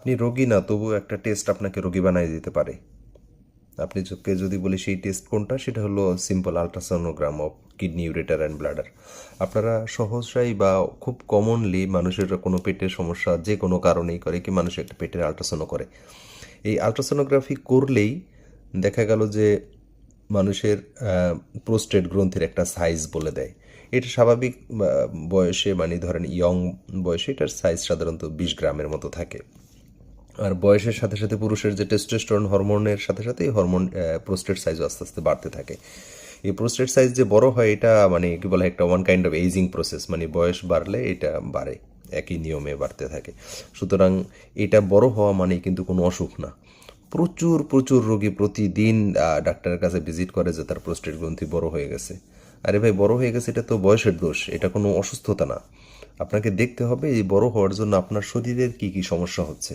আপনি রোগী না, তবুও একটা টেস্ট আপনাকে রোগী বানিয়ে দিতে পারে। আপনি যদি বলি সেই টেস্ট কোনটা, সেটা হলো simple ultrasonogram of kidney, ureter and bladder. আপনারা সহজটাই বা খুব কমনলি মানুষের কোনো পেটের সমস্যা যে কোনো কারণেই করে কি মানুষ একটা পেটের আলট্রাসোনো করে। এই আলট্রাসোনোগ্রাফি করলেই দেখা গেল যে মানুষের প্রোস্টেট গ্রন্থির একটা সাইজ বলে দেয়। এটা স্বাভাবিক বয়সে, মানে ধরেন ইয়ং বয়সে এটার সাইজ সাধারণত 20 গ্রামের মতো থাকে। আর বয়সের সাথে সাথে পুরুষের যে টেস্টোস্টেরন হরমোনের সাথে সাথে এই হরমোন প্রোস্টেট সাইজও আস্তে আস্তে বাড়তে থাকে। এই প্রোস্টেট সাইজ যে বড় হয়, এটা মানে কি বলে, একটা one kind of ageing process, মানে বয়স বাড়লে এটা বাড়ে, একই নিয়মে বাড়তে থাকে। সুতরাং এটা বড় হওয়া মানে কিন্তু কোনো অসুখ না। প্রচুর প্রচুর রোগী প্রতিদিন ডাক্তারের কাছে ভিজিট করে যে তার প্রোস্টেট গ্রন্থি বড় হয়ে গেছে। আরে ভাই, বড় হয়ে গেছে এটা তো বয়সের দোষ, এটা কোনো অসুস্থতা না। আপনাকে দেখতে হবে এই বড় হওয়ার জন্য আপনার শরীরের কি কি সমস্যা হচ্ছে।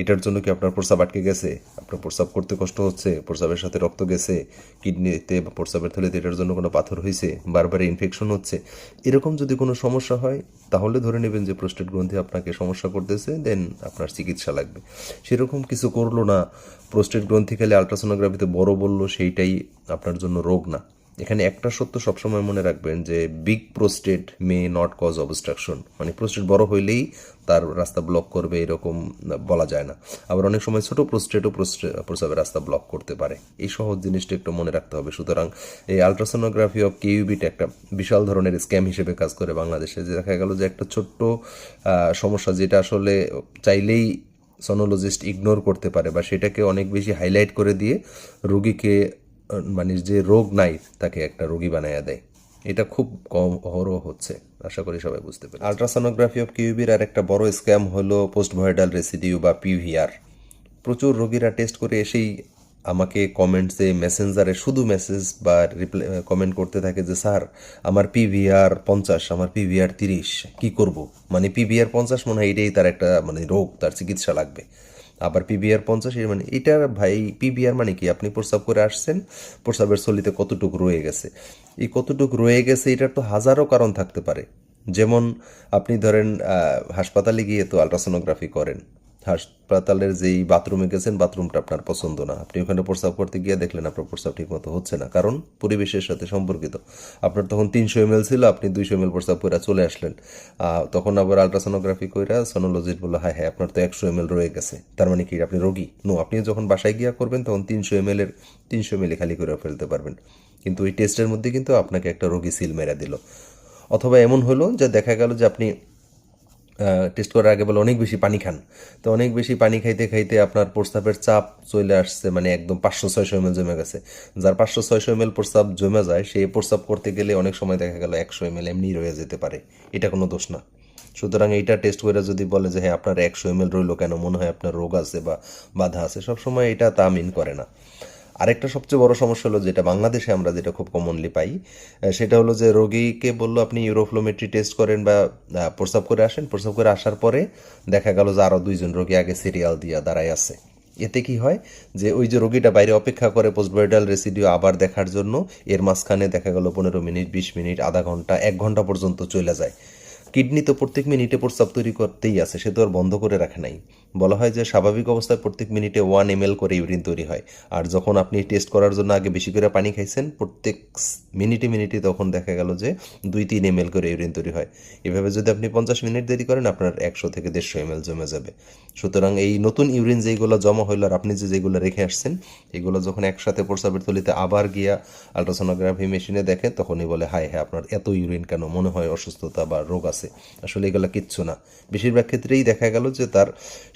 এটার জন্য কি আপনার প্রস্রাব আটকে গেছে, আপনার প্রস্রাব করতে কষ্ট হচ্ছে, প্রস্রাবের সাথে রক্ত গেছে কিডনিতে বা প্রস্রাবের থলিতে, এটার জন্য কোনো পাথর হয়েছে, বারবার ইনফেকশন হচ্ছে, এরকম যদি কোনো সমস্যা হয় তাহলে ধরে নেবেন যে প্রোস্টেট গ্রন্থি আপনাকে সমস্যা করতেছে, দেন আপনার চিকিৎসা লাগবে। সেরকম কিছু করলো না, প্রোস্টেট গ্রন্থি খেলে আলট্রাসোনোগ্রাফিতে বড় বললো, সেইটাই আপনার জন্য রোগ না। এখানে একটা সত্য সবসময় মনে রাখবেন যে big prostate may not cause obstruction, মানে প্রোস্টেট বড় হইলেই তার রাস্তা ব্লক করবে এরকম বলা যায় না। আবার অনেক সময় ছোট প্রোস্টেটও প্রস্রাবের রাস্তা ব্লক করতে পারে। এই সহজ জিনিসটা একটু মনে রাখতে হবে। সুতরাং এই আলট্রাসোনোগ্রাফি অফ কিউবিট একটা বিশাল ধরনের স্ক্যাম হিসেবে কাজ করে বাংলাদেশে। যে দেখা গেল যে একটা ছোট্ট সমস্যা যেটা আসলে চাইলেই সনোলজিস্ট ইগনোর করতে পারে, বা সেটাকে অনেক বেশি হাইলাইট করে দিয়ে রোগীকে, মানে যে রোগ নাই তাকে একটা রোগী বানাইয়া দেয়। এটা খুব কম অহরহ হচ্ছে, আশা করি সবাই বুঝতে পারে। আলট্রাসোনোগ্রাফি অফ কিউবির আর একটা বড় স্ক্যাম হলো পোস্টভয়েডাল রেসিডিউ বা পিভিআর। প্রচুর রোগীরা টেস্ট করে এসেই আমাকে কমেন্টসে, মেসেঞ্জারে শুধু মেসেজ বা রিপ্লাই কমেন্ট করতে থাকে যে স্যার আমার পিভিআর 50, আমার পিভিআর 30, কি করব? মানে পিভিআর 50 মনে হয় এটাই তার একটা মানে রোগ, তার চিকিৎসা লাগবে। আবার পিভিআর 50 এর মানে এটা, ভাই পিভিআর মানে কি? আপনি প্রস্রাব করে আসছেন, প্রস্রাবের থলিতে কতটুকু রয়ে গেছে, এই কতটুকু রয়ে গেছে এটার তো হাজারো কারণ থাকতে পারে। যেমন আপনি ধরেন হাসপাতালে গিয়ে তো আলট্রাসোনোগ্রাফি করেন, হাসপাতালের যেই বাথরুমে গেছেন বাথরুমটা আপনার পছন্দ না, আপনি ওখানে প্রস্রাব করতে গিয়ে দেখলেন আপনার প্রস্রাব ঠিক মতো হচ্ছে না, কারণ পরিবেশের সাথে সম্পর্কিত। আপনার তখন 300 ml ছিল, আপনি 200 ml প্রস্রাব করে চলে আসলেন। তখন আবার আলট্রাসোনোগ্রাফি করে সোনোলজিস্ট বললো হ্যাঁ হ্যাঁ আপনার তো 100 ml রয়ে গেছে, তার মানে কি আপনি রোগী? নো, আপনি যখন বাসায় গিয়া করবেন তখন 300 ml এর 300 ml খালি করে ফেলতে পারবেন, কিন্তু ওই টেস্টের মধ্যে কিন্তু আপনাকে একটা রোগী সিল মেরা দিল। অথবা এমন হলো যে দেখা গেল যে আপনি টেস্ট করার আগে বলে অনেক বেশি পানি খান, তো অনেক বেশি পানি খাইতে খাইতে আপনার প্রস্রাবের চাপ চলে আসছে, মানে একদম 500-600 ml জমে গেছে। যার 500-600 ml প্রস্রাব জমে যায়, সে প্রস্রাব করতে গেলে অনেক সময় দেখা গেল 100 ml এমনি রয়ে যেতে পারে, এটা কোনো দোষ না। সুতরাং এইটা টেস্ট করে যদি বলে যে হ্যাঁ আপনার 100 ml রইলো কেন, মনে হয় আপনার রোগ আছে বা বাধা আছে, সবসময় এটা তা মিন করে না। আরেকটা সবচেয়ে বড় সমস্যা হলো, যেটা বাংলাদেশে আমরা যেটা খুব কমনলি পাই, সেটা হলো যে রোগীকে বললো আপনি ইউরোফ্লোমেট্রি টেস্ট করেন বা প্রস্রাব করে আসেন, প্রস্রাব করে আসার পরে দেখা গেল যে আরও 2জন রোগী আগে সিরিয়াল দিয়ে দাঁড়ায় আছে। এতে কি হয় যে ওই যে রোগীটা বাইরে অপেক্ষা করে পোস্টভয়েডাল রেসিডিউ আবার দেখার জন্য, এর মাঝখানে দেখা গেল 15 মিনিট, 20 মিনিট, আধা ঘন্টা, 1 ঘন্টা পর্যন্ত চলে যায়। কিডনি তো প্রত্যেক মিনিটে প্রস্রাব তৈরি করতেই আছে, সে তো আর বন্ধ করে রাখে নাই। বলা হয় যে স্বাভাবিক অবস্থায় প্রত্যেক মিনিটে 1 ml করে ইউরিন তৈরি হয়, আর যখন আপনি টেস্ট করার জন্য আগে বেশি করে পানি খাইছেন, প্রত্যেক মিনিটে মিনিটে তখন দেখা গেল যে 2-3 ml করে ইউরিন তৈরি হয়। এভাবে যদি আপনি 50 মিনিট দেরি করেন, আপনার 100-150 ml জমে যাবে। সুতরাং এই নতুন ইউরিন যেগুলো জমা হইল আর আপনি যেগুলো রেখে আসছেন, এগুলো যখন একসাথে প্রস্রাবের থলিতে আবার গিয়া আলট্রাসোনোগ্রাফি মেশিনে দেখে, তখনই বলে হায় হ্যাঁ আপনার এত ইউরিন কেন, মনে হয় অসুস্থতা বা রোগ আছে। আসলে এগুলো কিচ্ছু না। বেশিরভাগ ক্ষেত্রেই দেখা গেল যে তার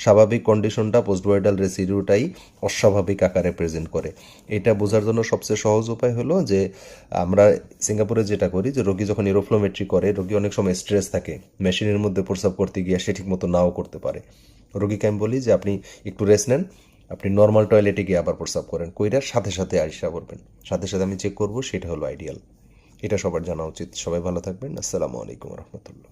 স্বাভাবিক কন্ডিশনটা পোস্টভয়েডাল রেসিডিউটাই অস্বাভাবিক আকারে প্রেজেন্ট করে। এটা বোঝার জন্য সবচেয়ে সহজ উপায় হলো যে আমরা সিঙ্গাপুরে যেটা করি, যে রোগী যখন ইউরোফ্লোমেট্রি করে, রোগী অনেক সময় স্ট্রেস থাকে, মেশিনের মধ্যে প্রস্রাব করতে গিয়ে সে ঠিক মতো নাও করতে পারে। রোগীকে আমি বলি যে আপনি একটু রেস্ট নেন, আপনি নর্মাল টয়লেটে গিয়ে আবার প্রস্রাব করেন, কইরার সাথে সাথে আইসা করবেন, সাথে সাথে আমি চেক করবো, সেটা হলো আইডিয়াল। এটা সবার জানা উচিত। সবাই ভালো থাকবেন। আসসালামু আলাইকুম রহমতুল্লাহ।